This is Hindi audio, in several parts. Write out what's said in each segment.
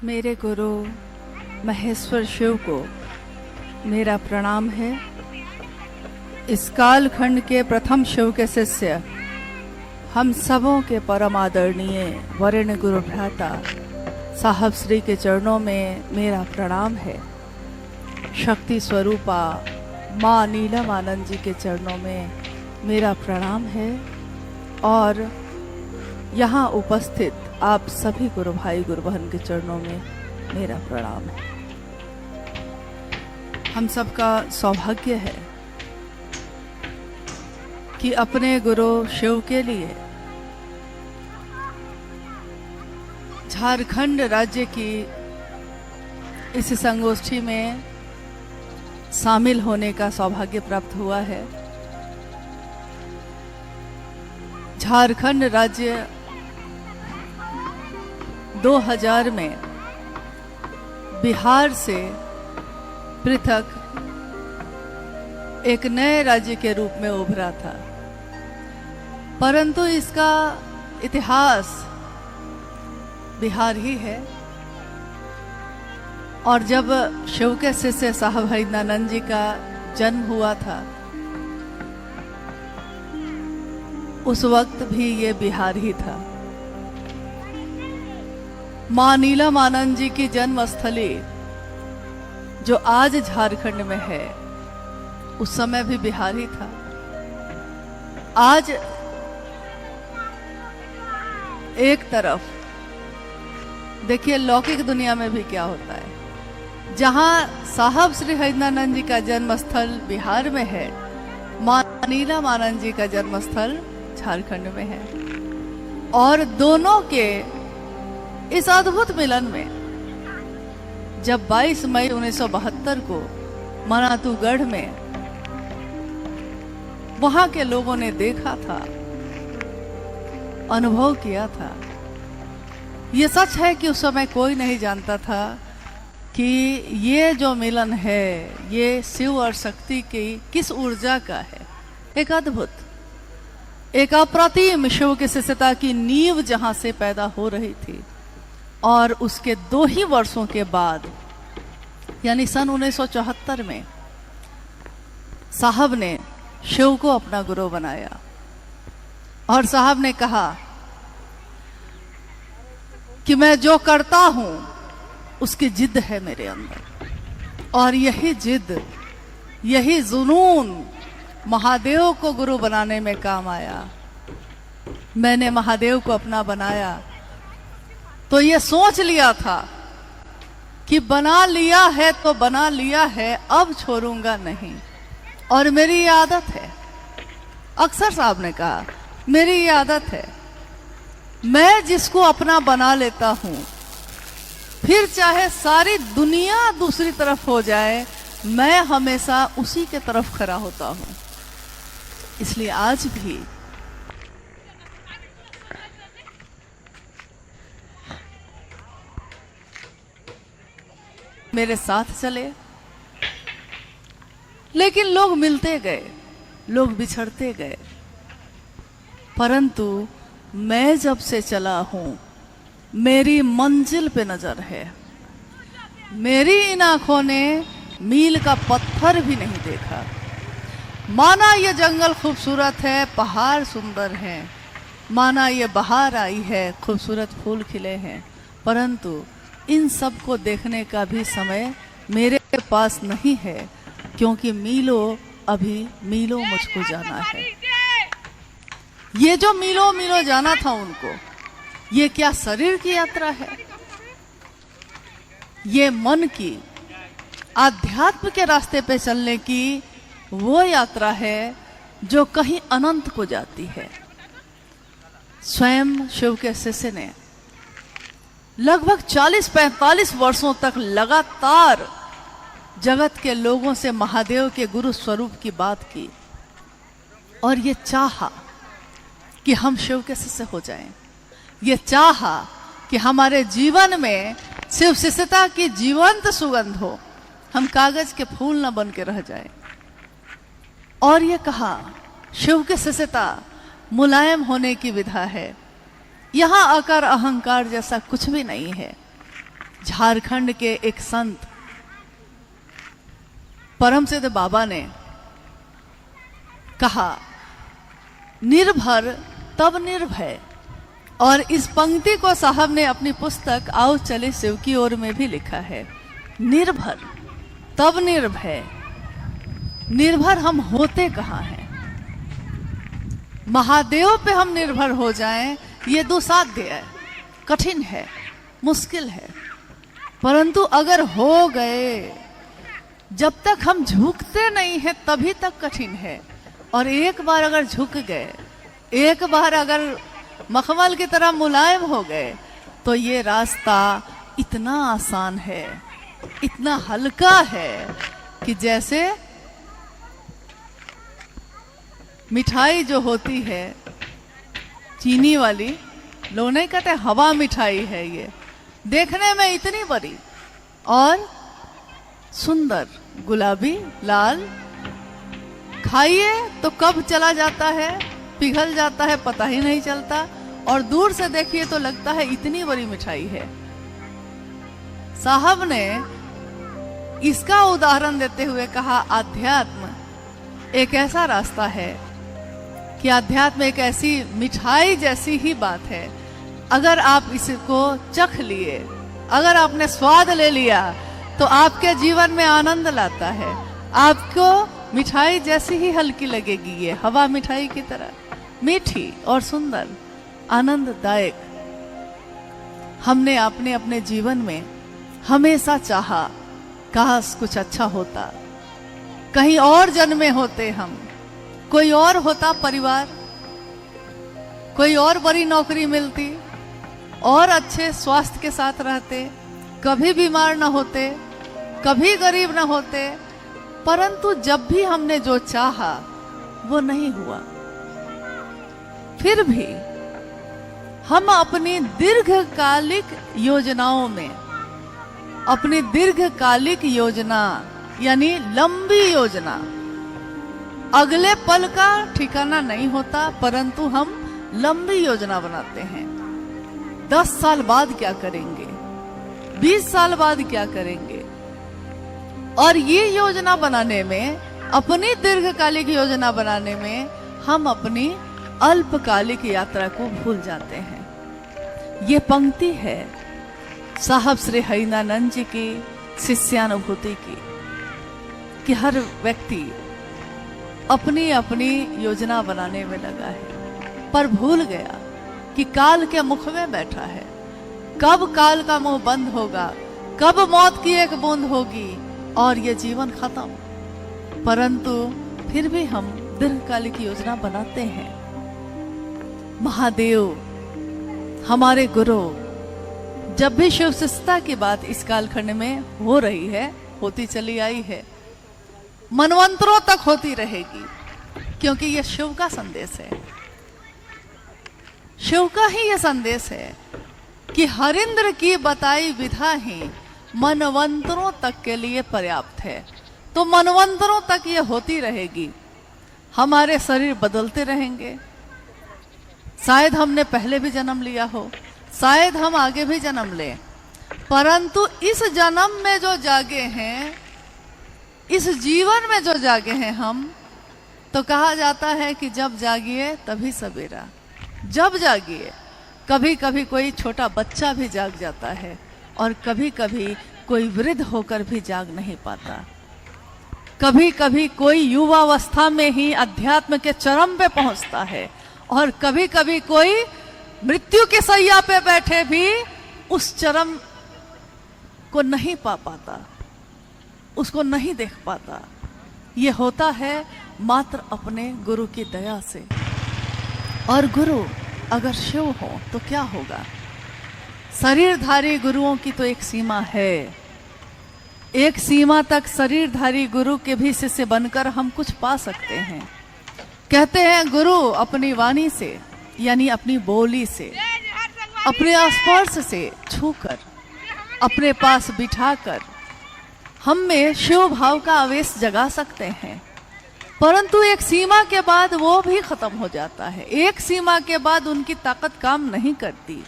मेरे गुरु महेश्वर शिव को मेरा प्रणाम है। इस कालखंड के प्रथम शिव के शिष्य, हम सबों के परम आदरणीय वरेण्य गुरु भ्राता साहब श्री के चरणों में मेरा प्रणाम है। शक्ति स्वरूपा माँ नीलम आनंद जी के चरणों में मेरा प्रणाम है और यहाँ उपस्थित आप सभी गुरु भाई गुरु बहन के चरणों में मेरा प्रणाम है। हम सबका सौभाग्य है कि अपने गुरु शिव के लिए झारखंड राज्य की इस संगोष्ठी में शामिल होने का सौभाग्य प्राप्त हुआ है। झारखंड राज्य 2000 में बिहार से पृथक एक नए राज्य के रूप में उभरा था, परंतु इसका इतिहास बिहार ही है। और जब शिव के शिष्य साहब हरिनानंद जी का जन्म हुआ था, उस वक्त भी ये बिहार ही था। माँ नीलम आनंद जी की जन्मस्थली जो आज झारखंड में है, उस समय भी बिहार ही था। आज एक तरफ देखिए लौकिक दुनिया में भी क्या होता है, जहां साहब श्री हरिनानंद जी का जन्मस्थल बिहार में है, माँ नीलम आनंद जी का जन्मस्थल झारखंड में है। और दोनों के इस अद्भुत मिलन में जब 22 मई 1972 को मनातूगढ़ में वहां के लोगों ने देखा था, अनुभव किया था, ये सच है कि उस समय कोई नहीं जानता था कि ये जो मिलन है ये शिव और शक्ति की किस ऊर्जा का है। एक अद्भुत, एक अप्रतिम शिव की शिष्यता की नींव जहां से पैदा हो रही थी। और उसके 2 ही वर्षों के बाद यानी सन 1974 में साहब ने शिव को अपना गुरु बनाया और साहब ने कहा कि मैं जो करता हूं उसकी जिद है मेरे अंदर, और यही जिद, यही जुनून महादेव को गुरु बनाने में काम आया। मैंने महादेव को अपना बनाया तो ये सोच लिया था कि बना लिया है तो बना लिया है, अब छोड़ूंगा नहीं। और मेरी ये आदत है, अक्सर साहब ने कहा मेरी ये आदत है, मैं जिसको अपना बना लेता हूं, फिर चाहे सारी दुनिया दूसरी तरफ हो जाए, मैं हमेशा उसी के तरफ खड़ा होता हूं। इसलिए आज भी मेरे साथ चले। लेकिन लोग मिलते गए, लोग बिछड़ते गए, परंतु मैं जब से चला हूं मेरी मंजिल पे नजर है। मेरी इन आंखों ने मील का पत्थर भी नहीं देखा। माना ये जंगल खूबसूरत है, पहाड़ सुंदर हैं, माना ये बहार आई है, खूबसूरत फूल खिले हैं, परंतु इन सब को देखने का भी समय मेरे पास नहीं है, क्योंकि मीलों, अभी मीलों मुझको जाना है। ये जो मीलों मीलों जाना था उनको, ये क्या शरीर की यात्रा है? ये मन की, आध्यात्म के रास्ते पे चलने की वो यात्रा है जो कहीं अनंत को जाती है। स्वयं शिव के शिष्य ने लगभग 40-45 वर्षों तक लगातार जगत के लोगों से महादेव के गुरु स्वरूप की बात की और ये चाहा कि हम शिव के शिष्य हो जाएं। ये चाहा कि हमारे जीवन में शिव शिष्यता की जीवंत सुगंध हो, हम कागज के फूल न बन के रह जाएं। और ये कहा शिव की शिष्यता मुलायम होने की विधा है, यहाँ आकर अहंकार जैसा कुछ भी नहीं है। झारखंड के एक संत परम सिद्ध बाबा ने कहा, निर्भर तब निर्भय। और इस पंक्ति को साहब ने अपनी पुस्तक आओ चले शिव की ओर में भी लिखा है। निर्भर तब निर्भय। निर्भर हम होते कहाँ हैं? महादेव पे हम निर्भर हो जाएं, ये दुसाध्य है, कठिन है, मुश्किल है। परंतु अगर हो गए, जब तक हम झुकते नहीं हैं तभी तक कठिन है। और एक बार अगर झुक गए, एक बार अगर मखमल की तरह मुलायम हो गए, तो ये रास्ता इतना आसान है, इतना हल्का है कि जैसे मिठाई जो होती है चीनी वाली, लोग नहीं कहते हवा मिठाई है, ये देखने में इतनी बड़ी और सुंदर, गुलाबी लाल, खाइए तो कब चला जाता है, पिघल जाता है, पता ही नहीं चलता। और दूर से देखिए तो लगता है इतनी बड़ी मिठाई है। साहब ने इसका उदाहरण देते हुए कहा, आध्यात्म एक ऐसा रास्ता है कि अध्यात्म एक ऐसी मिठाई जैसी ही बात है। अगर आप इसको चख लिए, अगर आपने स्वाद ले लिया, तो आपके जीवन में आनंद लाता है। आपको मिठाई जैसी ही हल्की लगेगी, ये हवा मिठाई की तरह मीठी और सुंदर, आनंददायक। हमने अपने अपने जीवन में हमेशा चाहा, काश कुछ अच्छा होता, कहीं और जन्मे होते हम, कोई और होता परिवार, कोई और बड़ी नौकरी मिलती, और अच्छे स्वास्थ्य के साथ रहते, कभी बीमार ना होते, कभी गरीब ना होते। परंतु जब भी हमने जो चाहा वो नहीं हुआ। फिर भी हम अपनी दीर्घकालिक योजनाओं में, अपनी दीर्घकालिक योजना यानी लंबी योजना, अगले पल का ठिकाना नहीं होता, परंतु हम लंबी योजना बनाते हैं। 10 साल बाद क्या करेंगे, 20 साल बाद क्या करेंगे। और ये योजना बनाने में, अपनी दीर्घकालिक योजना बनाने में, हम अपनी अल्पकालिक यात्रा को भूल जाते हैं। ये पंक्ति है साहब श्री हरिनानंद जी की शिष्यानुभूति की, कि हर व्यक्ति अपनी अपनी योजना बनाने में लगा है, पर भूल गया कि काल के मुख में बैठा है। कब काल का मुंह बंद होगा, कब मौत की एक बूंद होगी और ये जीवन खत्म। परंतु फिर भी हम दीर्घकालिक योजना बनाते हैं। महादेव हमारे गुरु, जब भी शिव शिष्टता की बात इस कालखंड में हो रही है, होती चली आई है, मनवंतरों तक होती रहेगी, क्योंकि यह शिव का संदेश है। शिव का ही यह संदेश है कि हरिंद्र की बताई विधा ही मनवंतरों तक के लिए पर्याप्त है। तो मनवंतरों तक ये होती रहेगी। हमारे शरीर बदलते रहेंगे, शायद हमने पहले भी जन्म लिया हो, शायद हम आगे भी जन्म लें, परंतु इस जन्म में जो जागे हैं, इस जीवन में जो जागे हैं हम, तो कहा जाता है कि जब जागिए तभी सवेरा। जब जागिए, कभी कभी कोई छोटा बच्चा भी जाग जाता है, और कभी कभी कोई वृद्ध होकर भी जाग नहीं पाता। कभी कभी कोई युवावस्था में ही अध्यात्म के चरम पे पहुंचता है, और कभी कभी कोई मृत्यु के सैया पे बैठे भी उस चरम को नहीं पा पाता, उसको नहीं देख पाता। ये होता है मात्र अपने गुरु की दया से। और गुरु अगर शिव हो तो क्या होगा? शरीरधारी गुरुओं की तो एक सीमा है। एक सीमा तक शरीरधारी गुरु के भी शिष्य बनकर हम कुछ पा सकते हैं। कहते हैं गुरु अपनी वाणी से, यानी अपनी बोली से, अपने स्पर्श से छूकर, अपने पास बिठाकर हम में शिव भाव का आवेश जगा सकते हैं। परंतु एक सीमा के बाद वो भी खत्म हो जाता है। एक सीमा के बाद उनकी ताकत काम नहीं करती।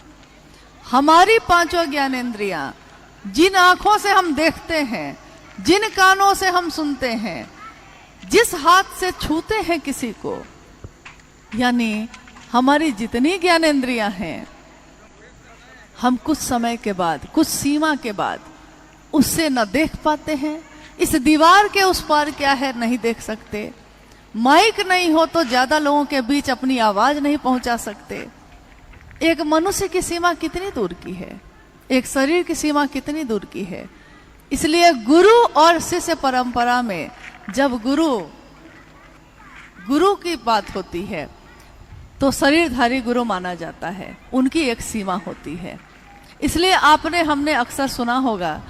हमारी पांचों ज्ञानेंद्रियां जिन आंखों से हम देखते हैं, जिन कानों से हम सुनते हैं, जिस हाथ से छूते हैं किसी को, यानी हमारी जितनी ज्ञानेंद्रियां हैं, हम कुछ समय के बाद, कुछ सीमा के बाद उससे न देख पाते हैं। इस दीवार के उस पार क्या है नहीं देख सकते। माइक नहीं हो तो ज्यादा लोगों के बीच अपनी आवाज नहीं पहुंचा सकते। एक मनुष्य की सीमा कितनी दूर की है, एक शरीर की सीमा कितनी दूर की है। इसलिए गुरु और शिष्य परंपरा में जब गुरु की बात होती है तो शरीरधारी गुरु माना जाता है, उनकी एक सीमा होती है। इसलिए हमने अक्सर सुना होगा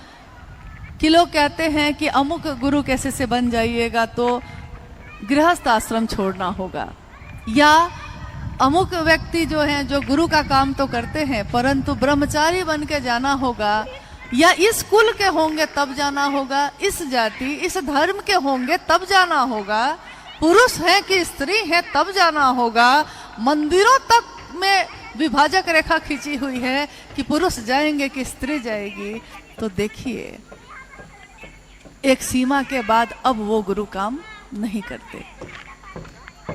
कि लोग कहते हैं कि अमुक गुरु के शिष्य बन जाइएगा तो गृहस्थ आश्रम छोड़ना होगा, या अमुक व्यक्ति जो हैं जो गुरु का काम तो करते हैं परंतु ब्रह्मचारी बन के जाना होगा, या इस कुल के होंगे तब जाना होगा, इस जाति इस धर्म के होंगे तब जाना होगा, पुरुष है कि स्त्री है तब जाना होगा। मंदिरों तक में विभाजक रेखा खींची हुई है कि पुरुष जाएंगे कि स्त्री जाएगी। तो देखिए, एक सीमा के बाद अब वो गुरु काम नहीं करते।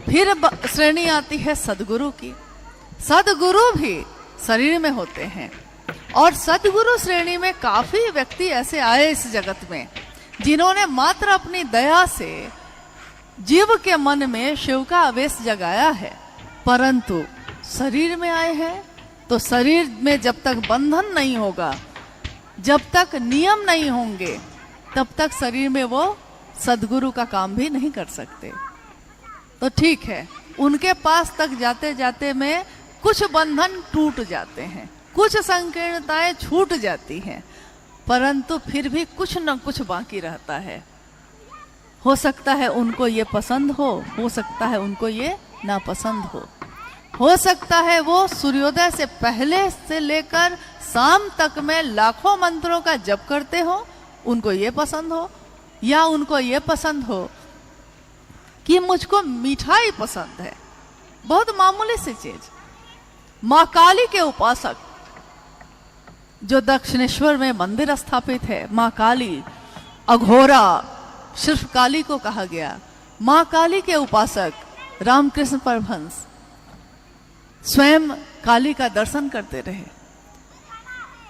फिर श्रेणी आती है सदगुरु की। सदगुरु भी शरीर में होते हैं, और सदगुरु श्रेणी में काफी व्यक्ति ऐसे आए इस जगत में जिन्होंने मात्र अपनी दया से जीव के मन में शिव का आवेश जगाया है, परंतु शरीर में आए हैं तो शरीर में जब तक बंधन नहीं होगा, जब तक नियम नहीं होंगे, तब तक शरीर में वो सदगुरु का काम भी नहीं कर सकते। तो ठीक है, उनके पास तक जाते जाते में कुछ बंधन टूट जाते हैं, कुछ संकीर्णताएं छूट जाती हैं, परंतु फिर भी कुछ न कुछ बाकी रहता है। हो सकता है उनको ये पसंद हो सकता है उनको ये नापसंद हो सकता है वो सूर्योदय से पहले से लेकर शाम तक में लाखों मंत्रों का जप करते हो, उनको ये पसंद हो, या उनको ये पसंद हो कि मुझको मिठाई पसंद है, बहुत मामूली सी चीज। माँ काली के उपासक जो दक्षिणेश्वर में मंदिर स्थापित है, माँ काली, अघोरा सिर्फ काली को कहा गया। माँ काली के उपासक रामकृष्ण परमहंस स्वयं काली का दर्शन करते रहे,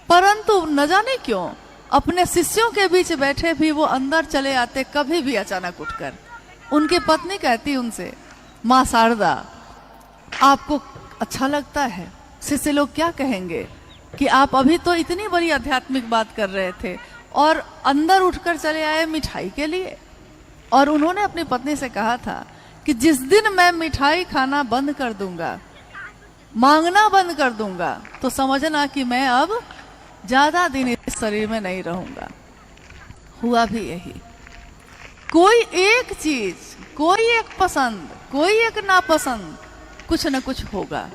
परंतु न जाने क्यों अपने शिष्यों के बीच बैठे भी वो अंदर चले आते, कभी भी अचानक उठकर। उनकी पत्नी कहती उनसे, माँ शारदा, आपको अच्छा लगता है? शिष्य लोग क्या कहेंगे कि आप अभी तो इतनी बड़ी आध्यात्मिक बात कर रहे थे और अंदर उठकर चले आए मिठाई के लिए। और उन्होंने अपनी पत्नी से कहा था कि जिस दिन मैं मिठाई खाना बंद कर दूंगा, मांगना बंद कर दूंगा, तो समझना कि मैं अब ज्यादा दिन इस शरीर में नहीं रहूंगा। हुआ भी यही। कोई एक चीज, कोई एक पसंद, कोई एक नापसंद, कुछ न कुछ होगा।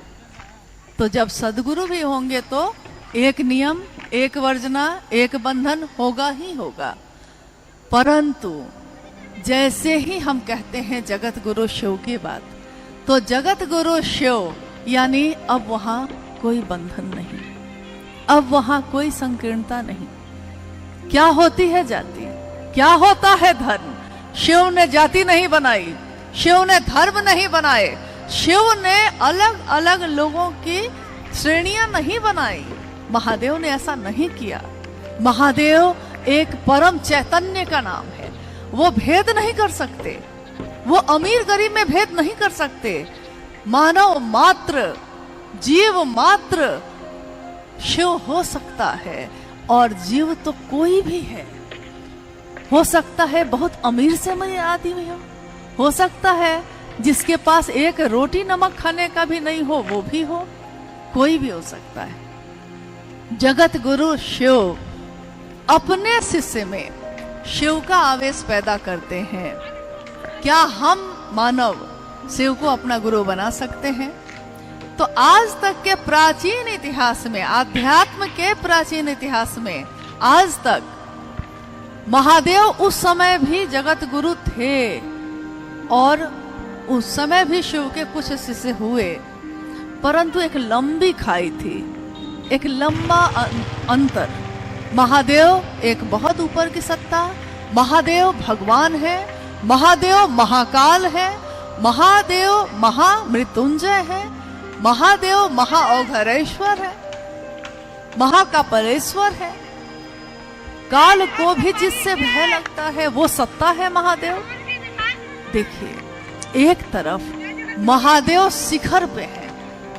तो जब सदगुरु भी होंगे तो एक नियम, एक वर्जना, एक बंधन होगा ही होगा। परंतु जैसे ही हम कहते हैं जगत गुरु शिव की बात, तो जगत गुरु शिव यानी अब वहां कोई बंधन नहीं, अब वहां कोई संकीर्णता नहीं। क्या होती है जाति, क्या होता है धर्म? शिव ने जाति नहीं बनाई, शिव ने धर्म नहीं बनाए, शिव ने अलग अलग लोगों की श्रेणियां नहीं बनाई। महादेव ने ऐसा नहीं किया। महादेव एक परम चैतन्य का नाम है, वो भेद नहीं कर सकते, वो अमीर गरीब में भेद नहीं कर सकते। मानव मात्र, जीव मात्र शिव हो सकता है, और जीव तो कोई भी है। हो सकता है बहुत अमीर से अमीर आदमी हो सकता है जिसके पास एक रोटी नमक खाने का भी नहीं हो, वो भी हो, कोई भी हो सकता है। जगत गुरु शिव अपने शिष्य में शिव का आवेश पैदा करते हैं। क्या हम मानव शिव को अपना गुरु बना सकते हैं? तो आज तक के प्राचीन इतिहास में, आध्यात्म के प्राचीन इतिहास में आज तक महादेव उस समय भी जगत गुरु थे, और उस समय भी शिव के कुछ शिष्य हुए, परंतु एक लंबी खाई थी, एक लंबा अंतर। महादेव एक बहुत ऊपर की सत्ता, महादेव भगवान है, महादेव महाकाल है, महादेव महामृत्युंजय है, महादेव महाऔघरेश्वर है, महाकापलेश्वर है। काल को भी जिससे भय लगता है वो सत्ता है महादेव। देखिए, एक तरफ महादेव शिखर पे है,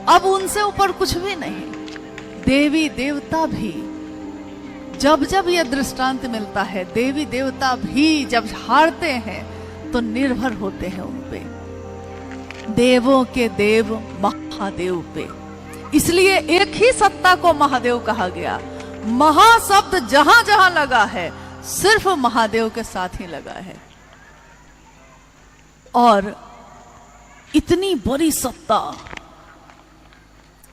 अब उनसे ऊपर कुछ भी नहीं। देवी देवता भी जब जब यह दृष्टांत मिलता है, देवी देवता भी जब हारते हैं तो निर्भर होते हैं उन पे, देवों के देव महादेव पे। इसलिए एक ही सत्ता को महादेव कहा गया। महाशब्द जहां जहां लगा है सिर्फ महादेव के साथ ही लगा है। और इतनी बड़ी सत्ता,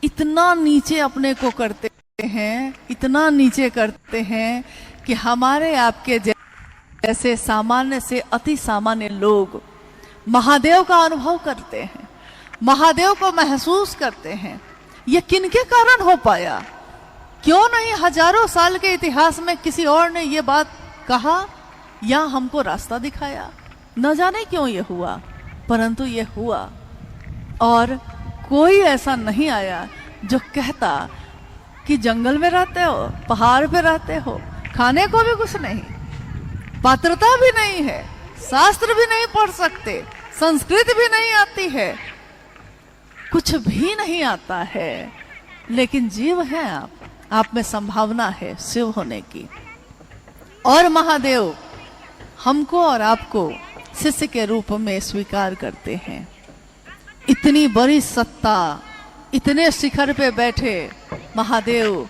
इतना नीचे अपने को करते हैं, इतना नीचे करते हैं कि हमारे आपके जैसे सामान्य से अति सामान्य लोग महादेव का अनुभव करते हैं, महादेव को महसूस करते हैं। ये किनके कारण हो पाया? क्यों नहीं हजारों साल के इतिहास में किसी और ने ये बात कहा या हमको रास्ता दिखाया? न जाने क्यों ये हुआ, परंतु ये हुआ। और कोई ऐसा नहीं आया जो कहता कि जंगल में रहते हो, पहाड़ पे रहते हो, खाने को भी कुछ नहीं, पात्रता भी नहीं है, शास्त्र भी नहीं पढ़ सकते, संस्कृत भी नहीं आती है, कुछ भी नहीं आता है, लेकिन जीव है आप में संभावना है शिव होने की। और महादेव हमको और आपको शिष्य के रूप में स्वीकार करते हैं। इतनी बड़ी सत्ता, इतने शिखर पे बैठे महादेव,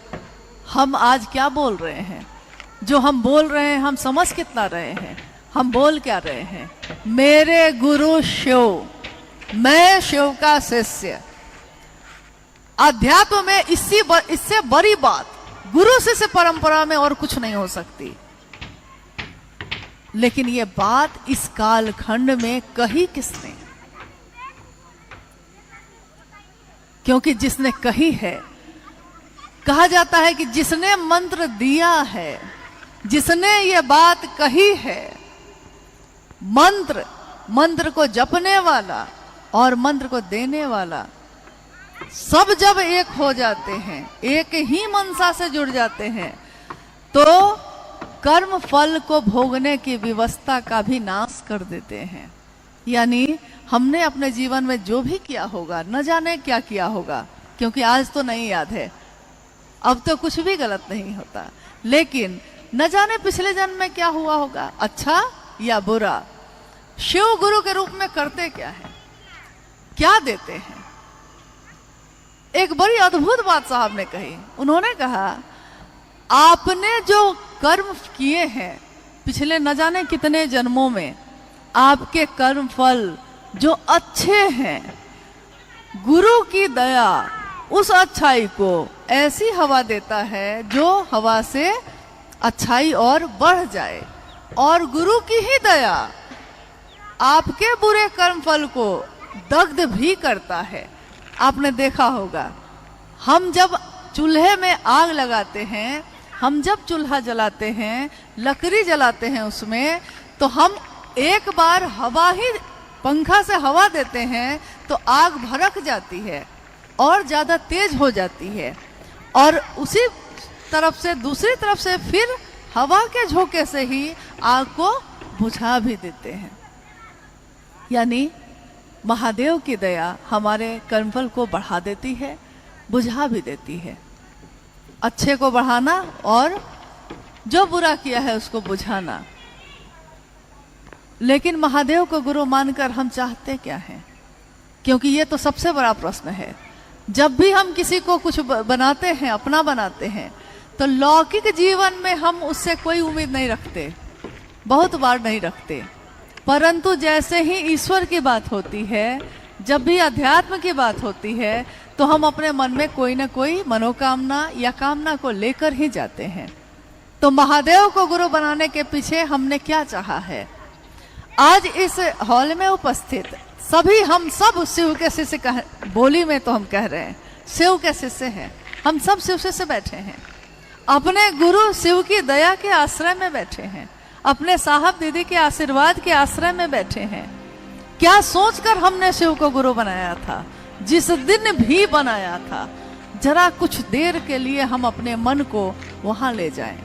हम आज क्या बोल रहे हैं? जो हम बोल रहे हैं हम समझ कितना रहे हैं? हम बोल क्या रहे हैं? मेरे गुरु शिव, मैं शिव का शिष्य। अध्यात्म में इससे बड़ी बात गुरु शिष्य परंपरा में और कुछ नहीं हो सकती। लेकिन ये बात इस कालखंड में कही किसने? क्योंकि जिसने कही है, कहा जाता है कि जिसने मंत्र दिया है, जिसने ये बात कही है, मंत्र को जपने वाला और मंत्र को देने वाला सब जब एक हो जाते हैं, एक ही मनसा से जुड़ जाते हैं, तो कर्म फल को भोगने की व्यवस्था का भी नाश कर देते हैं। यानी हमने अपने जीवन में जो भी किया होगा, न जाने क्या किया होगा, क्योंकि आज तो नहीं याद है, अब तो कुछ भी गलत नहीं होता, लेकिन न जाने पिछले जन्म में क्या हुआ होगा, अच्छा या बुरा। शिव गुरु के रूप में करते क्या है, क्या देते हैं? एक बड़ी अद्भुत बात साहब ने कही। उन्होंने कहा, आपने जो कर्म किए हैं पिछले न जाने कितने जन्मों में, आपके कर्म फल जो अच्छे हैं, गुरु की दया उस अच्छाई को ऐसी हवा देता है जो हवा से अच्छाई और बढ़ जाए, और गुरु की ही दया आपके बुरे कर्म फल को दग्ध भी करता है। आपने देखा होगा, हम जब चूल्हे में आग लगाते हैं, हम जब चूल्हा जलाते हैं, लकड़ी जलाते हैं उसमें, तो हम एक बार हवा ही, पंखा से हवा देते हैं तो आग भड़क जाती है और ज़्यादा तेज हो जाती है, और उसी तरफ से दूसरी तरफ से फिर हवा के झोंके से ही आग को बुझा भी देते हैं। यानी महादेव की दया हमारे कर्मफल को बढ़ा देती है, बुझा भी देती है। अच्छे को बढ़ाना और जो बुरा किया है उसको बुझाना। लेकिन महादेव को गुरु मानकर हम चाहते क्या हैं? क्योंकि ये तो सबसे बड़ा प्रश्न है। जब भी हम किसी को कुछ बनाते हैं, अपना बनाते हैं, तो लौकिक जीवन में हम उससे कोई उम्मीद नहीं रखते, बहुत बार नहीं रखते। परंतु जैसे ही ईश्वर की बात होती है, जब भी अध्यात्म की बात होती है, तो हम अपने मन में कोई ना कोई मनोकामना या कामना को लेकर ही जाते हैं। तो महादेव को गुरु बनाने के पीछे हमने क्या चाहा है? आज इस हॉल में उपस्थित सभी, हम सब शिव के शिष्य बोली में तो हम कह रहे हैं शिव के शिष्य हैं, हम सब शिव से बैठे हैं। अपने गुरु शिव की दया के आश्रय में बैठे हैं, अपने साहब दीदी के आशीर्वाद के आश्रय में बैठे हैं। क्या सोचकर हमने शिव को गुरु बनाया था? जिस दिन भी बनाया था, जरा कुछ देर के लिए हम अपने मन को वहां ले जाएं।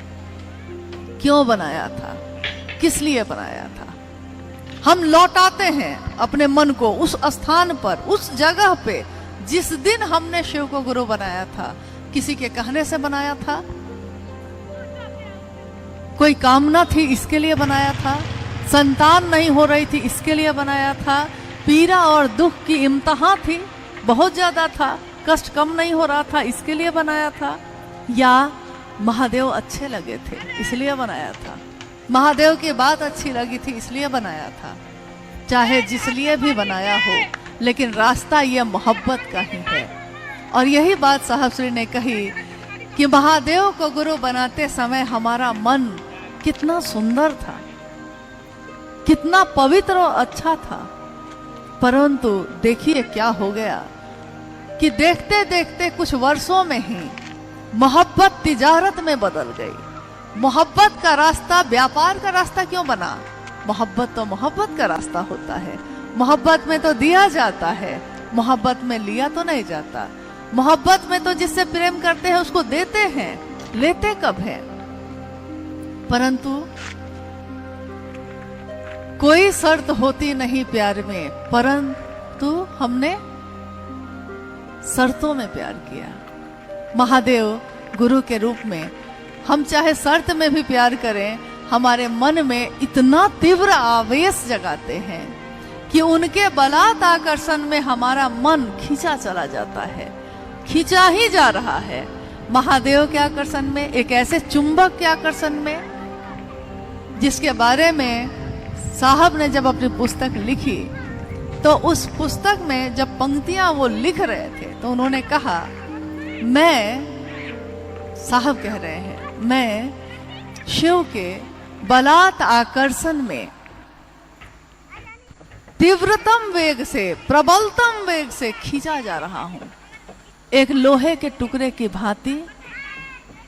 क्यों बनाया था? किस लिए बनाया था? हम लौटाते हैं अपने मन को उस स्थान पर, उस जगह पे जिस दिन हमने शिव को गुरु बनाया था। किसी के कहने से बनाया था? कोई कामना थी इसके लिए बनाया था? संतान नहीं हो रही थी इसके लिए बनाया था? पीड़ा और दुख की इम्तिहान थी, बहुत ज्यादा था, कष्ट कम नहीं हो रहा था इसके लिए बनाया था? या महादेव अच्छे लगे थे इसलिए बनाया था? महादेव की बात अच्छी लगी थी इसलिए बनाया था? चाहे जिस लिए भी बनाया हो, लेकिन रास्ता यह मोहब्बत का ही है। और यही बात साहब श्री ने कही कि महादेव को गुरु बनाते समय हमारा मन कितना सुंदर था, कितना पवित्र और अच्छा था। परंतु देखिए क्या हो गया कि देखते देखते कुछ वर्षों में ही मोहब्बत तिजारत में बदल गई। मोहब्बत का रास्ता व्यापार का रास्ता क्यों बना? मोहब्बत तो मोहब्बत का रास्ता होता है। मोहब्बत में तो दिया जाता है, मोहब्बत में लिया तो नहीं जाता। मोहब्बत में तो जिससे प्रेम करते हैं उसको देते हैं, लेते कब है? परंतु कोई शर्त होती नहीं प्यार में, परंतु हमने शर्तों में प्यार किया। महादेव गुरु के रूप में हम चाहे शर्त में भी प्यार करें, हमारे मन में इतना तीव्र आवेश जगाते हैं कि उनके बलात् आकर्षण में हमारा मन खींचा चला जाता है, खींचा ही जा रहा है महादेव के आकर्षण में, एक ऐसे चुंबक के आकर्षण में जिसके बारे में साहब ने जब अपनी पुस्तक लिखी तो उस पुस्तक में जब पंक्तियां वो लिख रहे थे तो उन्होंने कहा, मैं, साहब कह रहे हैं, मैं शिव के बलात् आकर्षण में तीव्रतम वेग से, प्रबलतम वेग से खींचा जा रहा हूं। एक लोहे के टुकड़े की भांति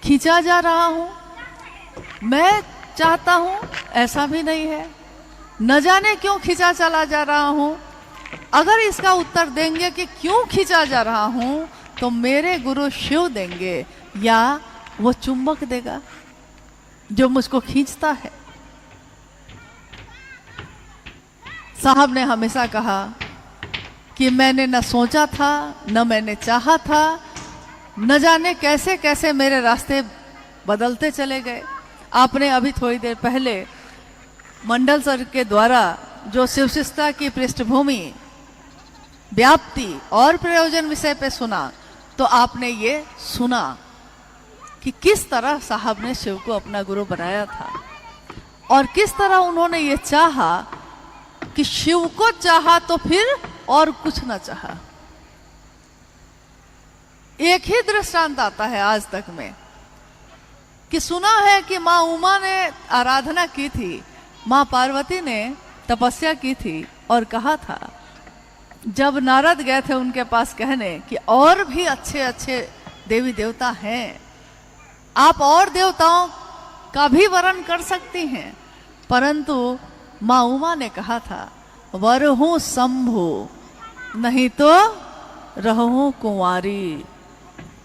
खींचा जा रहा हूं। मैं चाहता हूं ऐसा भी नहीं है, न जाने क्यों खींचा चला जा रहा हूं। अगर इसका उत्तर देंगे कि क्यों खींचा जा रहा हूं, तो मेरे गुरु शिव देंगे या वो चुंबक देगा जो मुझको खींचता है। साहब ने हमेशा कहा कि मैंने न सोचा था, न मैंने चाहा था, न जाने कैसे कैसे मेरे रास्ते बदलते चले गए। आपने अभी थोड़ी देर पहले मंडल सर के द्वारा जो शिवशिष्टता की पृष्ठभूमि, व्याप्ति और प्रयोजन विषय पे सुना, तो आपने ये सुना कि किस तरह साहब ने शिव को अपना गुरु बनाया था और किस तरह उन्होंने ये चाहा कि शिव को चाहा तो फिर और कुछ न चाहा। एक ही दृष्टांत आता है आज तक में कि सुना है कि माँ उमा ने आराधना की थी, माँ पार्वती ने तपस्या की थी और कहा था, जब नारद गए थे उनके पास कहने कि और भी अच्छे अच्छे देवी देवता हैं, आप और देवताओं का भी वर्ण कर सकती हैं, परंतु माँ उमा ने कहा था, वर हूं शंभु नहीं तो रहूं कुंवारी।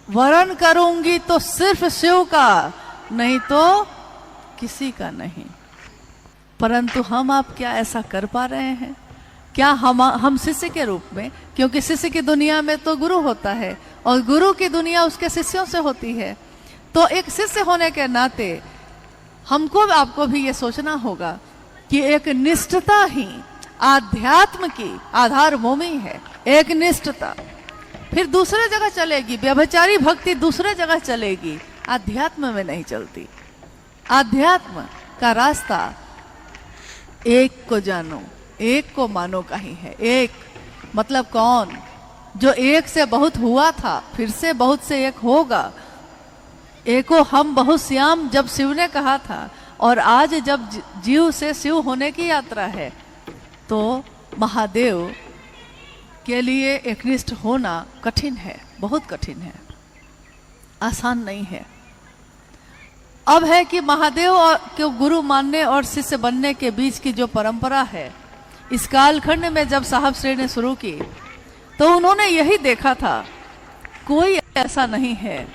वरण करूंगी तो सिर्फ शिव का, नहीं तो किसी का नहीं। परंतु हम आप क्या ऐसा कर पा रहे हैं? क्या हम शिष्य के रूप में, क्योंकि शिष्य की दुनिया में तो गुरु होता है और गुरु की दुनिया उसके शिष्यों से होती है, तो एक शिष्य होने के नाते हमको आपको भी ये सोचना होगा कि एक निष्ठता ही आध्यात्म की आधार भूमि है। एक निष्ठता फिर दूसरे जगह चलेगी, व्यभिचारी भक्ति दूसरे जगह चलेगी, आध्यात्म में नहीं चलती। आध्यात्म का रास्ता एक को जानो, एक को मानो का ही है। एक मतलब कौन? जो एक से बहुत हुआ था, फिर से बहुत से एक होगा। एको हम बहुत श्याम जब शिव ने कहा था, और आज जब जीव से शिव होने की यात्रा है, तो महादेव के लिए एकनिष्ठ होना कठिन है, बहुत कठिन है, आसान नहीं है। अब है कि महादेव को गुरु मानने और शिष्य बनने के बीच की जो परंपरा है, इस कालखंड में जब साहब श्री ने शुरू की तो उन्होंने यही देखा था, कोई ऐसा नहीं है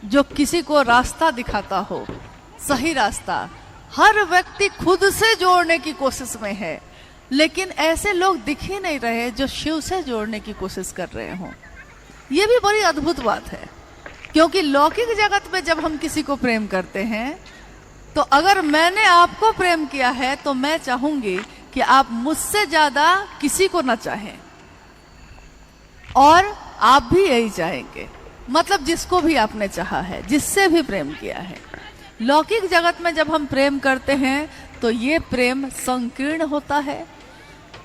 जो किसी को रास्ता दिखाता हो, सही रास्ता। हर व्यक्ति खुद से जोड़ने की कोशिश में है, लेकिन ऐसे लोग दिख ही नहीं रहे जो शिव से जोड़ने की कोशिश कर रहे हों। ये भी बड़ी अद्भुत बात है, क्योंकि लौकिक जगत में जब हम किसी को प्रेम करते हैं तो अगर मैंने आपको प्रेम किया है तो मैं चाहूंगी कि आप मुझसे ज्यादा किसी को न चाहें, और आप भी यही चाहेंगे, मतलब जिसको भी आपने चाहा है, जिससे भी प्रेम किया है। लौकिक जगत में जब हम प्रेम करते हैं तो ये प्रेम संकीर्ण होता है,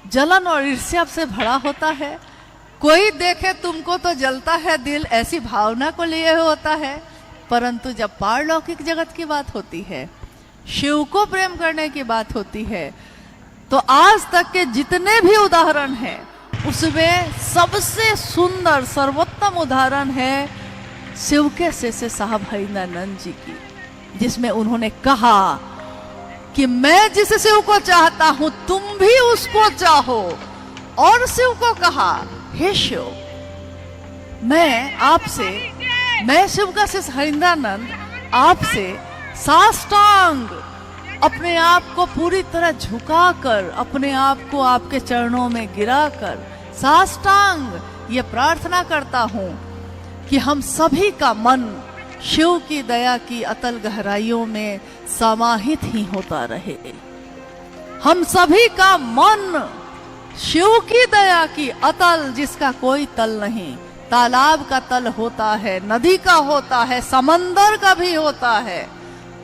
जलन और ईर्ष्या से भरा होता है। कोई देखे तुमको तो जलता है दिल, ऐसी भावना को लिए होता है। परंतु जब पारलौकिक जगत की बात होती है, शिव को प्रेम करने की बात होती है, तो आज तक के जितने भी उदाहरण हैं उसमें सबसे सुंदर सर्वोत्तम उदाहरण है शिव के शिष्य साहब हरिनानंद जी की, जिसमें उन्होंने कहा कि मैं जिस शिव को चाहता हूं तुम भी उसको चाहो। और शिव को कहा, हे शिव, मैं शिव का शिष्य हरिनानंद आपसे साष्टांग अपने आप को पूरी तरह झुकाकर, अपने आप को आपके चरणों में गिराकर साष्टांग ये प्रार्थना करता हूं कि हम सभी का मन शिव की दया की अतल गहराइयों में समाहित ही होता रहे। हम सभी का मन शिव की दया की अतल, जिसका कोई तल नहीं, तालाब का तल होता है, नदी का होता है, समंदर का भी होता है,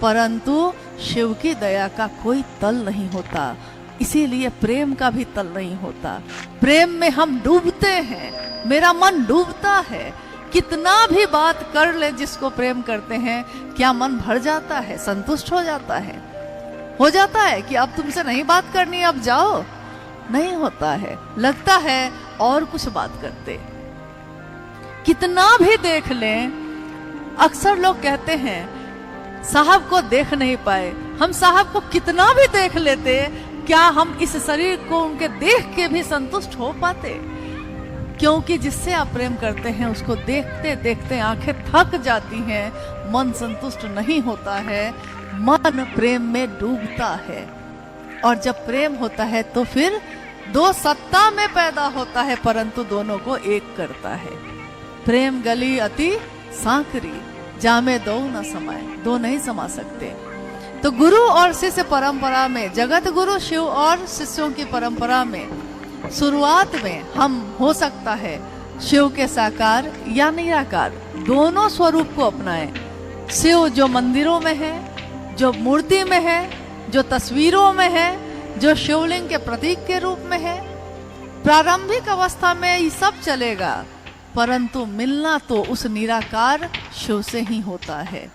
परंतु शिव की दया का कोई तल नहीं होता। इसीलिए प्रेम का भी तल नहीं होता। प्रेम में हम डूबते हैं, मेरा मन डूबता है। कितना भी बात कर ले जिसको प्रेम करते हैं, क्या मन भर जाता है, संतुष्ट हो जाता है कि अब तुमसे नहीं बात करनी, अब जाओ? नहीं होता है, लगता है और कुछ बात करते। कितना भी देख लें, अक्सर लोग कहते हैं साहब को देख नहीं पाए। हम साहब को कितना भी देख लेते, क्या हम इस शरीर को उनके देख के भी संतुष्ट हो पाते? क्योंकि जिससे आप प्रेम करते हैं उसको देखते देखते आंखें थक जाती हैं, मन संतुष्ट नहीं होता है, मन प्रेम में डूबता है। और जब प्रेम होता है तो फिर दो सत्ता में पैदा होता है, परंतु दोनों को एक करता है। प्रेम गली अति सांकरी, जामे दो न समाए, दो नहीं समा सकते। तो गुरु और शिष्य परंपरा में, जगत गुरु शिव और शिष्यों की परंपरा में शुरुआत में हम हो सकता है शिव के साकार या निराकार दोनों स्वरूप को अपनाएं। शिव जो मंदिरों में है, जो मूर्ति में है, जो तस्वीरों में है, जो शिवलिंग के प्रतीक के रूप में है, प्रारंभिक अवस्था में ये सब चलेगा, परंतु मिलना तो उस निराकार शिव से ही होता है।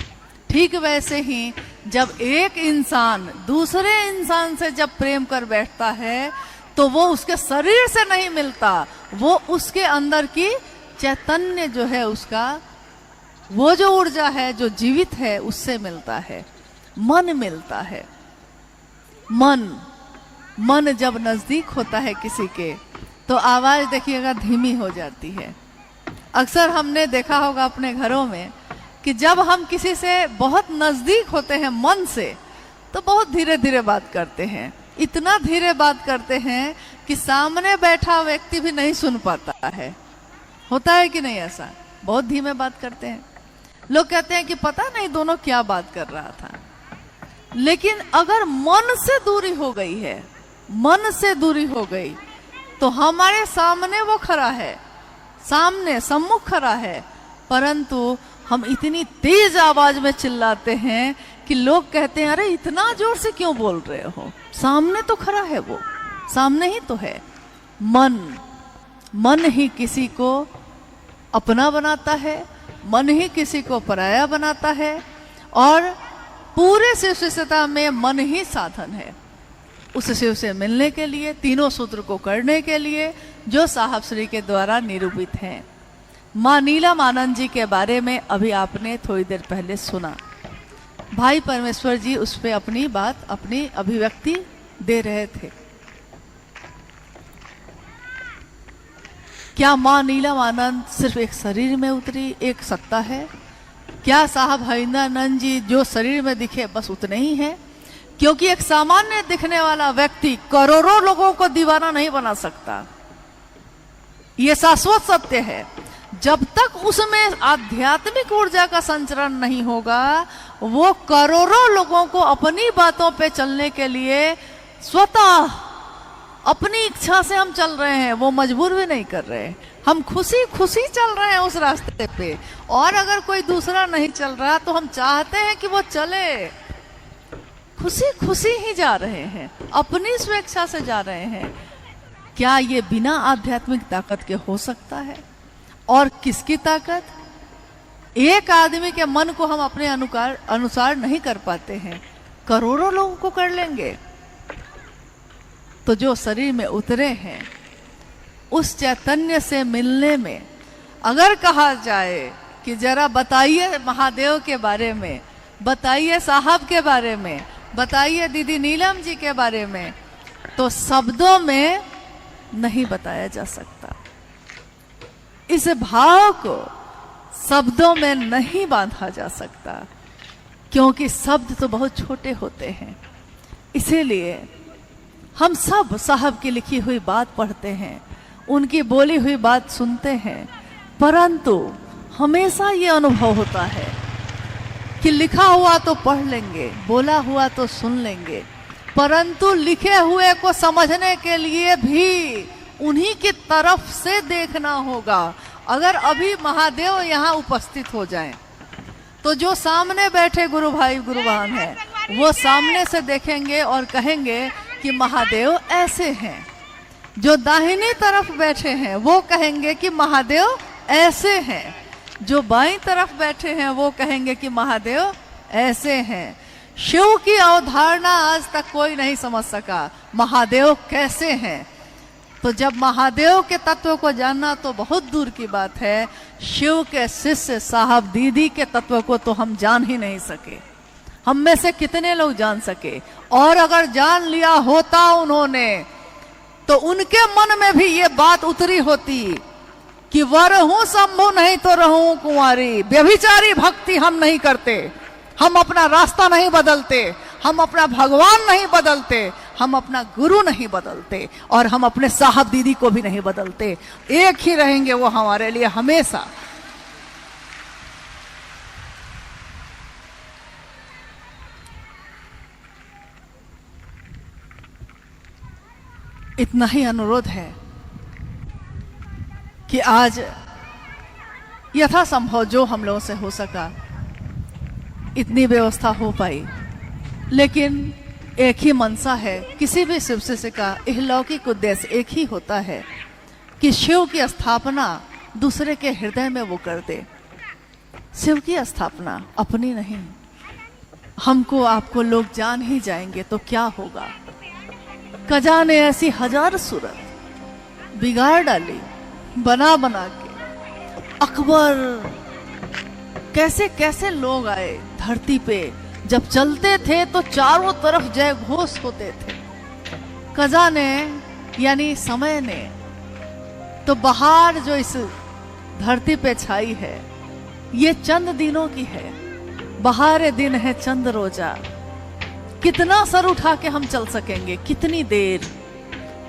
ठीक वैसे ही जब एक इंसान दूसरे इंसान से जब प्रेम कर बैठता है तो वो उसके शरीर से नहीं मिलता, वो उसके अंदर की चैतन्य जो है, उसका वो जो ऊर्जा है जो जीवित है उससे मिलता है, मन मिलता है। मन जब नजदीक होता है किसी के तो आवाज देखिएगा धीमी हो जाती है। अक्सर हमने देखा होगा अपने घरों में कि जब हम किसी से बहुत नजदीक होते हैं मन से, तो बहुत धीरे धीरे बात करते हैं, इतना धीरे बात करते हैं कि सामने बैठा व्यक्ति भी नहीं सुन पाता है। होता है कि नहीं ऐसा? बहुत धीमे बात करते हैं। लोग कहते हैं कि पता नहीं दोनों क्या बात कर रहा था। लेकिन अगर मन से दूरी हो गई है, मन से दूरी हो गई, तो हमारे सामने वो खड़ा है, सामने सम्मुख खड़ा है, परंतु हम इतनी तेज आवाज में चिल्लाते हैं कि लोग कहते हैं अरे इतना जोर से क्यों बोल रहे हो, सामने तो खड़ा है, वो सामने ही तो है। मन ही किसी को अपना बनाता है, मन ही किसी को पराया बनाता है, और पूरे शिष्यता में मन ही साधन है उस शिव से मिलने के लिए, तीनों सूत्र को करने के लिए, जो साहब श्री के द्वारा निरूपित हैं। मां नीलम आनंद जी के बारे में अभी आपने थोड़ी देर पहले सुना। भाई परमेश्वर जी उस पे अपनी बात, अपनी अभिव्यक्ति दे रहे थे। क्या मां नीलम आनंद सिर्फ एक शरीर में उतरी, एक सत्ता है? क्या साहब हरिंदरानंद जी जो शरीर में दिखे बस उतने ही हैं? क्योंकि एक सामान्य दिखने वाला व्यक्ति करोड़ों लोगों को दीवाना नहीं बना सकता, यह शाश्वत सत्य है। जब तक उसमें आध्यात्मिक ऊर्जा का संचरण नहीं होगा, वो करोड़ों लोगों को अपनी बातों पे चलने के लिए स्वतः अपनी इच्छा से हम चल रहे हैं, वो मजबूर भी नहीं कर रहे, हम खुशी खुशी चल रहे हैं उस रास्ते पे। और अगर कोई दूसरा नहीं चल रहा तो हम चाहते हैं कि वो चले, खुशी खुशी ही जा रहे हैं, अपनी स्वेच्छा से जा रहे हैं। क्या ये बिना आध्यात्मिक ताकत के हो सकता है? और किसकी ताकत? एक आदमी के मन को हम अपने अनुसार नहीं कर पाते हैं, करोड़ों लोगों को कर लेंगे। तो जो शरीर में उतरे हैं उस चैतन्य से मिलने में अगर कहा जाए कि जरा बताइए महादेव के बारे में, बताइए साहब के बारे में, बताइए दीदी नीलम जी के बारे में, तो शब्दों में नहीं बताया जा सकता। इस भाव को शब्दों में नहीं बांधा जा सकता, क्योंकि शब्द तो बहुत छोटे होते हैं। इसीलिए हम सब साहब की लिखी हुई बात पढ़ते हैं, उनकी बोली हुई बात सुनते हैं, परंतु हमेशा ये अनुभव होता है कि लिखा हुआ तो पढ़ लेंगे, बोला हुआ तो सुन लेंगे, परंतु लिखे हुए को समझने के लिए भी उन्हीं की तरफ से देखना होगा। अगर अभी महादेव यहाँ उपस्थित हो जाएं, तो जो सामने बैठे गुरु भाई गुरु बहन हैं वो सामने से देखेंगे और कहेंगे कि महादेव ऐसे हैं। जो दाहिनी तरफ बैठे हैं वो कहेंगे कि महादेव ऐसे हैं। जो बाईं तरफ बैठे हैं वो कहेंगे कि महादेव ऐसे हैं। शिव की अवधारणा आज तक कोई नहीं समझ सका, महादेव कैसे हैं। तो जब महादेव के तत्व को जानना तो बहुत दूर की बात है, शिव के शिष्य साहब दीदी के तत्व को तो हम जान ही नहीं सके। हम में से कितने लोग जान सके? और अगर जान लिया होता उन्होंने, तो उनके मन में भी ये बात उतरी होती कि वर हूं शंभु नहीं तो रहूं कुंवारी। व्यभिचारी भक्ति हम नहीं करते, हम अपना रास्ता नहीं बदलते, हम अपना भगवान नहीं बदलते, हम अपना गुरु नहीं बदलते, और हम अपने साहब दीदी को भी नहीं बदलते। एक ही रहेंगे वो हमारे लिए हमेशा। इतना ही अनुरोध है कि आज यथासंभव जो हम लोगों से हो सका इतनी व्यवस्था हो पाई, लेकिन एक ही मनसा है, किसी भी शिव शिष्य का इहलौकिक उद्देश्य एक ही होता है कि शिव की स्थापना दूसरे के हृदय में वो कर दे। शिव की स्थापना अपनी नहीं। हमको आपको लोग जान ही जाएंगे तो क्या होगा। कजा ने ऐसी हजार सूरत बिगाड़ डाली बना बना के। अकबर, कैसे कैसे लोग आए धरती पे, जब चलते थे तो चारों तरफ जय घोष होते थे। कजा ने यानी समय ने तो बहार जो इस धरती पे छाई है ये चंद दिनों की है। बहार दिन है चंद रोजा। कितना सर उठा के हम चल सकेंगे, कितनी देर।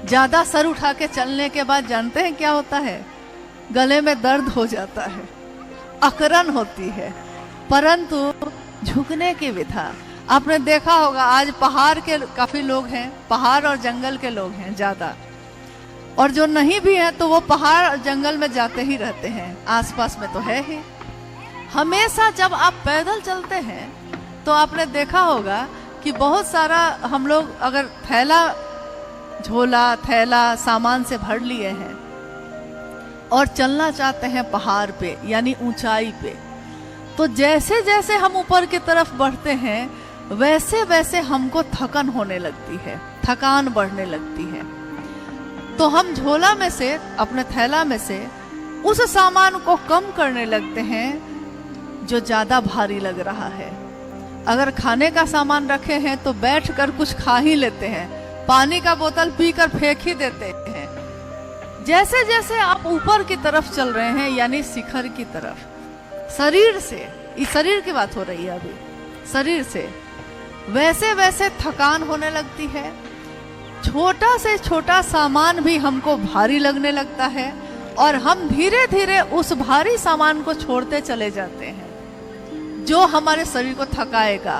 ज्यादा सर उठा के चलने के बाद जानते हैं क्या होता है? गले में दर्द हो जाता है, अकरन होती है। परंतु झुकने की विधा आपने देखा होगा। आज पहाड़ के काफी लोग हैं, पहाड़ और जंगल के लोग हैं ज्यादा, और जो नहीं भी हैं तो वो पहाड़ और जंगल में जाते ही रहते हैं, आसपास में तो है ही। हमेशा जब आप पैदल चलते हैं तो आपने देखा होगा कि बहुत सारा हम लोग अगर थैला, झोला थैला सामान से भर लिए हैं और चलना चाहते हैं पहाड़ पे यानी ऊंचाई पे, तो जैसे जैसे हम ऊपर की तरफ बढ़ते हैं वैसे वैसे हमको थकन होने लगती है, थकान बढ़ने लगती है। तो हम झोला में से, अपने थैला में से उस सामान को कम करने लगते हैं जो ज्यादा भारी लग रहा है। अगर खाने का सामान रखे हैं तो बैठकर कुछ खा ही लेते हैं, पानी का बोतल पीकर फेंक ही देते हैं। जैसे जैसे आप ऊपर की तरफ चल रहे हैं, यानी शिखर की तरफ, शरीर से, इस शरीर की बात हो रही है अभी, शरीर से वैसे वैसे थकान होने लगती है। छोटा से छोटा सामान भी हमको भारी लगने लगता है और हम धीरे धीरे उस भारी सामान को छोड़ते चले जाते हैं जो हमारे शरीर को थकाएगा।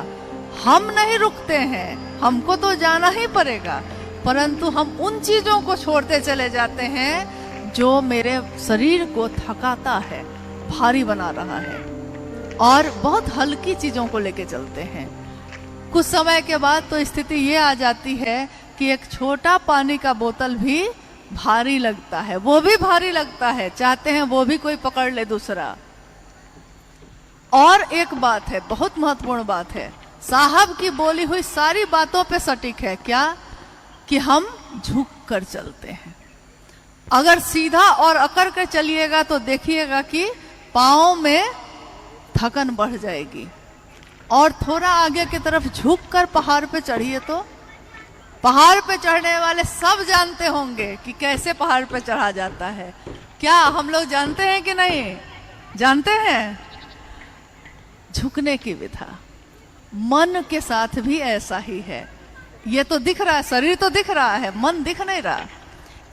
हम नहीं रुकते हैं, हमको तो जाना ही पड़ेगा, परंतु हम उन चीजों को छोड़ते चले जाते हैं जो मेरे शरीर को थकाता है, भारी बना रहा है, और बहुत हल्की चीजों को लेके चलते हैं। कुछ समय के बाद तो स्थिति ये आ जाती है कि एक छोटा पानी का बोतल भी भारी लगता है, वो भी भारी लगता है, चाहते हैं वो भी कोई पकड़ ले दूसरा। और एक बात है, बहुत महत्वपूर्ण बात है, साहब की बोली हुई सारी बातों पे सटीक है, क्या कि हम झुक कर चलते हैं। अगर सीधा और अकड़ कर चलिएगा तो देखिएगा कि पाँव में थकन बढ़ जाएगी, और थोड़ा आगे की तरफ झुक कर पहाड़ पे चढ़िए तो पहाड़ पे चढ़ने वाले सब जानते होंगे कि कैसे पहाड़ पे चढ़ा जाता है। क्या हम लोग जानते हैं कि नहीं जानते हैं? झुकने की विधा मन के साथ भी ऐसा ही है। ये तो दिख रहा है, शरीर तो दिख रहा है, मन दिख नहीं रहा।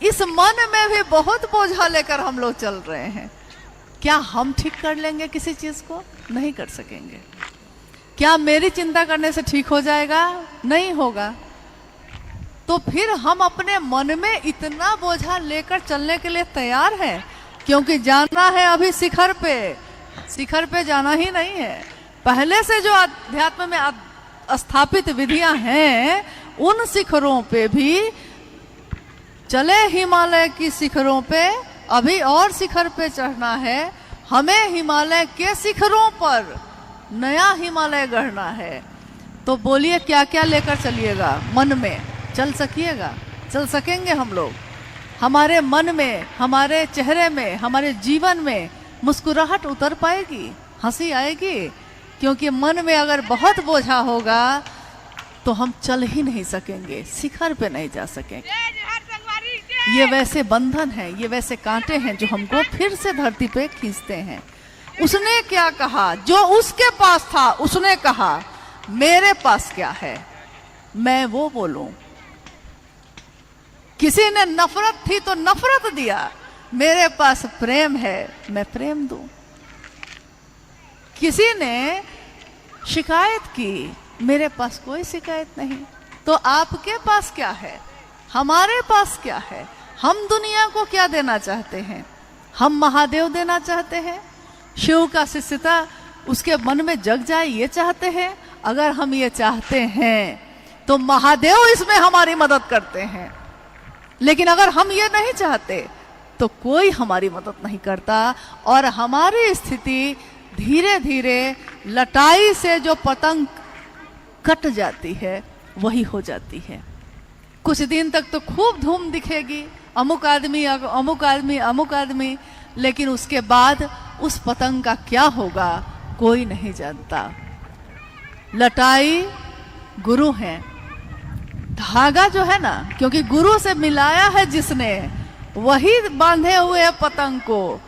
इस मन में भी बहुत बोझा लेकर हम लोग चल रहे हैं। क्या हम ठीक कर लेंगे किसी चीज को? नहीं कर सकेंगे। क्या मेरी चिंता करने से ठीक हो जाएगा? नहीं होगा। तो फिर हम अपने मन में इतना बोझा लेकर चलने के लिए तैयार हैं, क्योंकि जाना है अभी शिखर पे जाना ही नहीं है। पहले से जो अध्यात्म में स्थापित विधियां हैं, उन शिखरों पे भी चले, हिमालय की शिखरों पे अभी और शिखर पे चढ़ना है। हमें हिमालय के शिखरों पर नया हिमालय गढ़ना है। तो बोलिए क्या क्या लेकर चलिएगा? मन में चल सकिएगा? चल सकेंगे हम लोग? हमारे मन में, हमारे चेहरे में, हमारे जीवन में मुस्कुराहट उतर पाएगी, हंसी आएगी? क्योंकि मन में अगर बहुत बोझा होगा तो हम चल ही नहीं सकेंगे, शिखर पे नहीं जा सकेंगे। ये वैसे बंधन है, ये वैसे कांटे हैं जो हमको फिर से धरती पे खींचते हैं। उसने क्या कहा? जो उसके पास था उसने कहा मेरे पास क्या है, मैं वो बोलूं। किसी ने नफरत थी तो नफरत दिया, मेरे पास प्रेम है, मैं प्रेम दूं। किसी ने शिकायत की, मेरे पास कोई शिकायत नहीं। तो आपके पास क्या है? हमारे पास क्या है? हम दुनिया को क्या देना चाहते हैं? हम महादेव देना चाहते हैं, शिव का शिष्यता उसके मन में जग जाए, ये चाहते हैं? अगर हम ये चाहते हैं तो महादेव इसमें हमारी मदद करते हैं। लेकिन अगर हम ये नहीं चाहते तो कोई हमारी मदद नहीं करता, और हमारी स्थिति धीरे धीरे लटाई से जो पतंग कट जाती है वही हो जाती है। कुछ दिन तक तो खूब धूम दिखेगी, अमुक आदमी अमुक आदमी अमुक आदमी, लेकिन उसके बाद उस पतंग का क्या होगा कोई नहीं जानता। लटाई गुरु है, धागा जो है ना, क्योंकि गुरु से मिलाया है जिसने, वही बांधे हुए है पतंग को।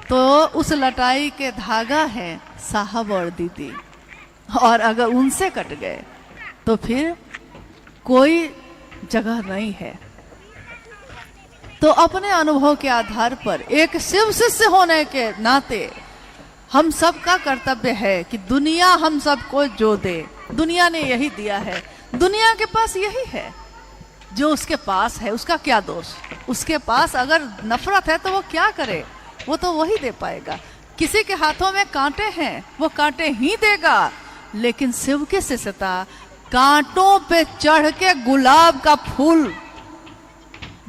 तो उस लटाई के धागा है साहब और दीदी, और अगर उनसे कट गए तो फिर कोई जगह नहीं है। तो अपने अनुभव के आधार पर एक शिव शिष्य होने के नाते हम सबका कर्तव्य है कि दुनिया हम सबको जो दे, दुनिया ने यही दिया है, दुनिया के पास यही है, जो उसके पास है उसका क्या दोष? उसके पास अगर नफरत है तो वो क्या करे? वो तो वही दे पाएगा। किसी के हाथों में कांटे हैं, वो कांटे ही देगा। लेकिन शिव की शिष्यता कांटों पे चढ़ के गुलाब का फूल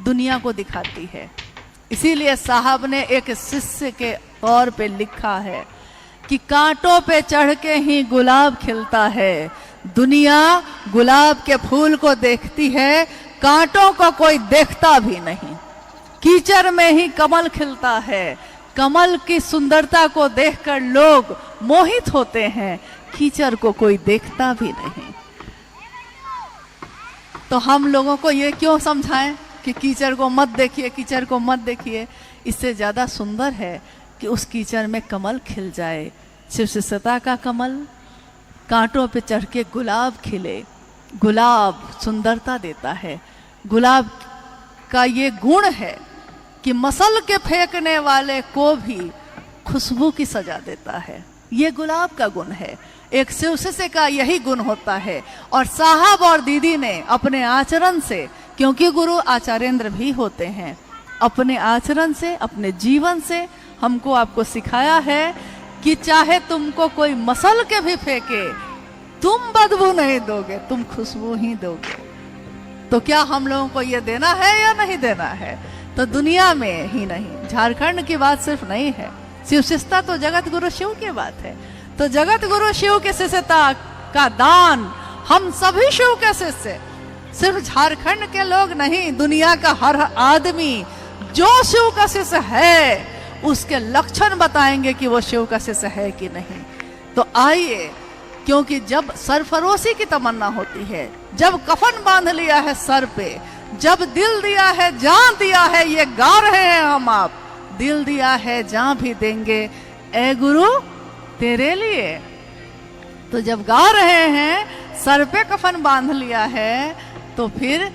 दुनिया को दिखाती है। इसीलिए साहब ने एक शिष्य के तौर पे लिखा है कि कांटों पे चढ़ के ही गुलाब खिलता है, दुनिया गुलाब के फूल को देखती है, कांटों को कोई देखता भी नहीं। कीचड़ में ही कमल खिलता है, कमल की सुंदरता को देखकर लोग मोहित होते हैं, कीचड़ को कोई देखता भी नहीं। तो हम लोगों को ये क्यों समझाएं कि कीचड़ को मत देखिए, कीचड़ को मत देखिए? इससे ज्यादा सुंदर है कि उस कीचड़ में कमल खिल जाए, शिवशिष्यता का कमल, कांटों पे चढ़ के गुलाब खिले। गुलाब सुंदरता देता है। गुलाब का ये गुण है कि मसल के फेंकने वाले को भी खुशबू की सजा देता है। ये गुलाब का गुण है। एक शिवशिष्य का यही गुण होता है। और साहब और दीदी ने अपने आचरण से, क्योंकि गुरु आचार्येंद्र भी होते हैं, अपने आचरण से, अपने जीवन से हमको आपको सिखाया है कि चाहे तुमको कोई मसल के भी फेंके, तुम बदबू नहीं दोगे, तुम खुशबू ही दोगे। तो क्या हम लोगों को ये देना है या नहीं देना है? तो दुनिया में ही नहीं, झारखंड की बात सिर्फ नहीं है। शिवशिष्यता तो जगत गुरु शिव की बात है। तो जगत गुरु शिव के शिष्यता का दान हम सभी शिव के शिष्य, सिर्फ झारखंड के लोग नहीं, दुनिया का हर आदमी जो शिव का शिष्य है उसके लक्षण बताएंगे कि वो शिव का शिष्य है कि नहीं। तो आइए, क्योंकि जब सरफरोशी की तमन्ना होती है, जब कफन बांध लिया है सर पे, जब दिल दिया है, जान दिया है, ये गा रहे हैं हम आप, दिल दिया है जान भी देंगे ए गुरु तेरे लिए। तो जब गा रहे हैं, सर पे कफन बांध लिया है, तो फिर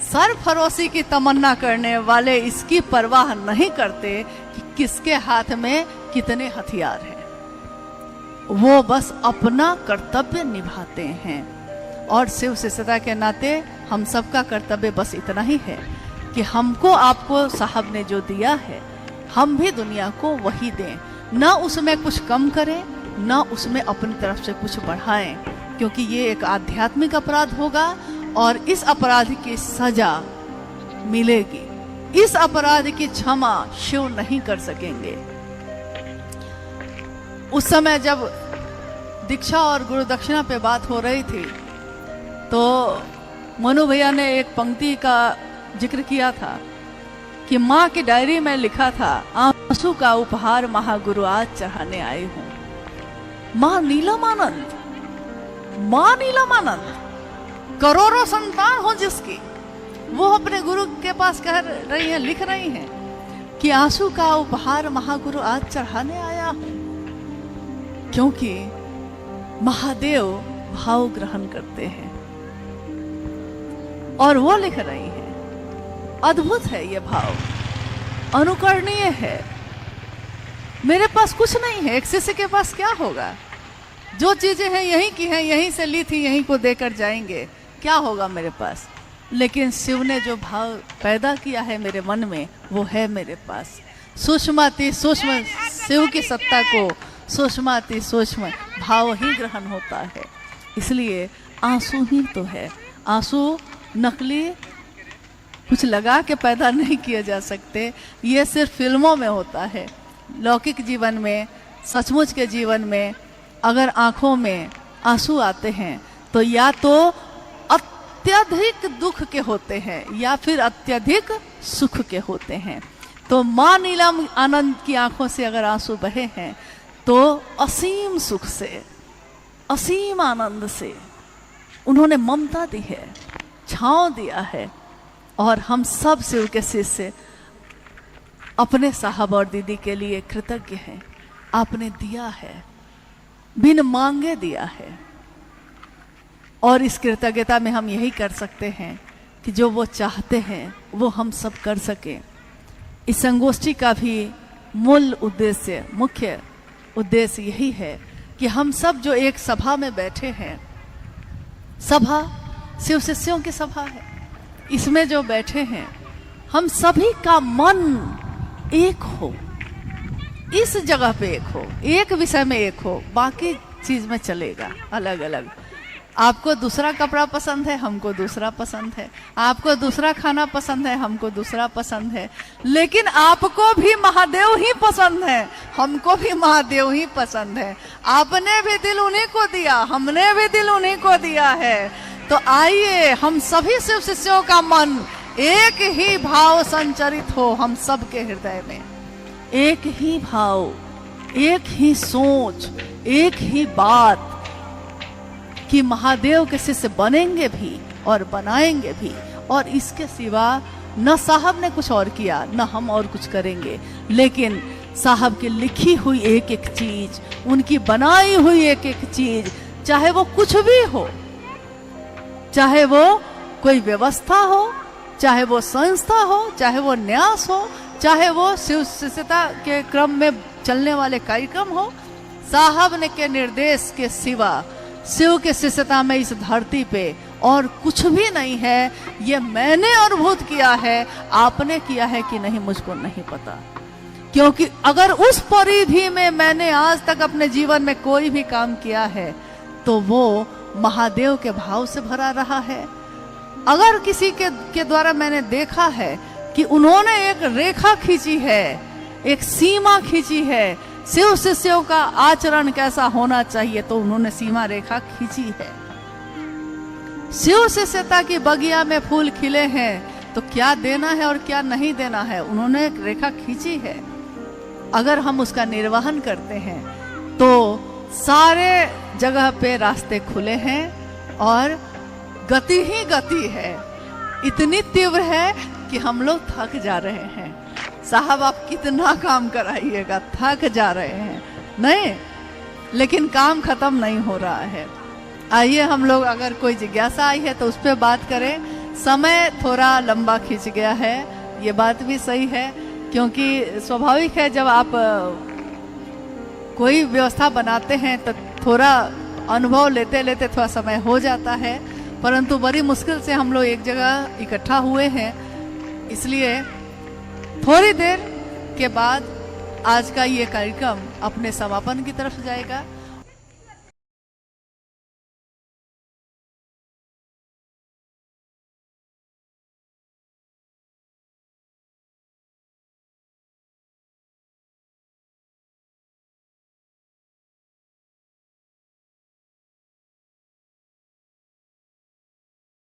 सरफरोशी की तमन्ना करने वाले इसकी परवाह नहीं करते कि किसके हाथ में कितने हथियार हैं। वो बस अपना कर्तव्य निभाते हैं। और शिव शिष्यता के नाते हम सबका कर्तव्य बस इतना ही है कि हमको आपको साहब ने जो दिया है, हम भी दुनिया को वही दें, ना उसमें कुछ कम करें, ना उसमें अपनी तरफ से कुछ बढ़ाएं, क्योंकि ये एक आध्यात्मिक अपराध होगा और इस अपराध की सजा मिलेगी। इस अपराध की क्षमा शिव नहीं कर सकेंगे। उस समय जब दीक्षा और गुरु दक्षिणा पे बात हो रही थी, तो मनु भैया ने एक पंक्ति का जिक्र किया था कि माँ की डायरी में लिखा था, आंसू का उपहार महागुरु आज चढ़ाने आई हूं। माँ नीलमानंद, माँ नीलमानंद, करोड़ों संतान हो जिसकी, वो अपने गुरु के पास कह रही है, लिख रही हैं कि आंसू का उपहार महागुरु आज चढ़ाने आया हूं, क्योंकि महादेव भाव ग्रहण करते हैं। और वो लिख रही है, अद्भुत है ये भाव, अनुकरणीय है। मेरे पास कुछ नहीं है, एक शिष्य के पास क्या होगा? जो चीजें हैं यहीं की हैं, यहीं से ली थी, यहीं को देकर जाएंगे, क्या होगा मेरे पास? लेकिन शिव ने जो भाव पैदा किया है मेरे मन में, वो है मेरे पास। सूक्ष्माति सूक्ष्म शिव की सत्ता को सूक्ष्माति सूक्ष्म भाव ही ग्रहण होता है। इसलिए आंसू ही तो है। आंसू नकली कुछ लगा के पैदा नहीं किए जा सकते, ये सिर्फ फिल्मों में होता है। लौकिक जीवन में, सचमुच के जीवन में अगर आंखों में आंसू आते हैं तो या तो अत्यधिक दुख के होते हैं या फिर अत्यधिक सुख के होते हैं। तो माँ नीलम आनंद की आंखों से अगर आंसू बहे हैं तो असीम सुख से, असीम आनंद से उन्होंने ममता दी है, छांव दिया है। और हम सब शिव के शिष्य अपने साहब और दीदी के लिए कृतज्ञ हैं। आपने दिया है, बिन मांगे दिया है, और इस कृतज्ञता में हम यही कर सकते हैं कि जो वो चाहते हैं वो हम सब कर सकें। इस संगोष्ठी का भी मूल उद्देश्य, मुख्य उद्देश्य यही है कि हम सब जो एक सभा में बैठे हैं, सभा शिव शिष्यों की सभा है, इसमें जो बैठे हैं हम सभी का मन एक हो, इस जगह पे एक हो, एक विषय में एक हो, बाकी चीज में चलेगा अलग अलग। आपको दूसरा कपड़ा पसंद है, हमको दूसरा पसंद है, आपको दूसरा खाना पसंद है, हमको दूसरा पसंद है, लेकिन आपको भी महादेव ही पसंद है, हमको भी महादेव ही पसंद है। आपने भी दिल उन्हीं को दिया, हमने भी दिल उन्हीं को दिया है। तो आइए हम सभी शिव शिष्यों का मन एक ही भाव संचरित हो, हम सबके हृदय में एक ही भाव एक ही सोच, एक ही बात कि महादेव के शिष्य बनेंगे भी और बनाएंगे भी, और इसके सिवा न साहब ने कुछ और किया न हम और कुछ करेंगे, लेकिन साहब की लिखी हुई एक एक चीज, उनकी बनाई हुई एक एक चीज, चाहे वो कुछ भी हो, चाहे वो कोई व्यवस्था हो, चाहे वो संस्था हो, चाहे वो न्यास हो, चाहे वो शिव शिष्यता के क्रम में चलने वाले कार्यक्रम हो, साहब ने के निर्देश के सिवा शिव के शिष्यता में इस धरती पे और कुछ भी नहीं है। ये मैंने अनुभूत किया है, आपने किया है कि नहीं मुझको नहीं पता, क्योंकि अगर उस परिधि में मैंने आज तक अपने जीवन में कोई भी काम किया है तो वो महादेव के भाव से भरा रहा है। अगर किसी के द्वारा मैंने देखा है कि उन्होंने एक रेखा खींची है, एक सीमा खींची है, शिव शिष्यों का आचरण कैसा होना चाहिए, तो उन्होंने सीमा रेखा खींची है। शिव शिष्यता की बगिया में फूल खिले हैं तो क्या देना है और क्या नहीं देना है, उन्होंने एक रेखा खींची है। अगर हम उसका निर्वहन करते हैं तो सारे जगह पे रास्ते खुले हैं और गति ही गति है, इतनी तीव्र है कि हम लोग थक जा रहे हैं। साहब आप कितना काम कराइएगा, थक जा रहे हैं, नहीं, लेकिन काम खत्म नहीं हो रहा है। आइए हम लोग, अगर कोई जिज्ञासा आई है तो उस पर बात करें। समय थोड़ा लंबा खींच गया है, ये बात भी सही है, क्योंकि स्वाभाविक है जब आप कोई व्यवस्था बनाते हैं तो थोड़ा अनुभव लेते लेते थोड़ा समय हो जाता है, परंतु बड़ी मुश्किल से हम लोग एक जगह इकट्ठा हुए हैं, इसलिए थोड़ी देर के बाद आज का ये कार्यक्रम अपने समापन की तरफ जाएगा।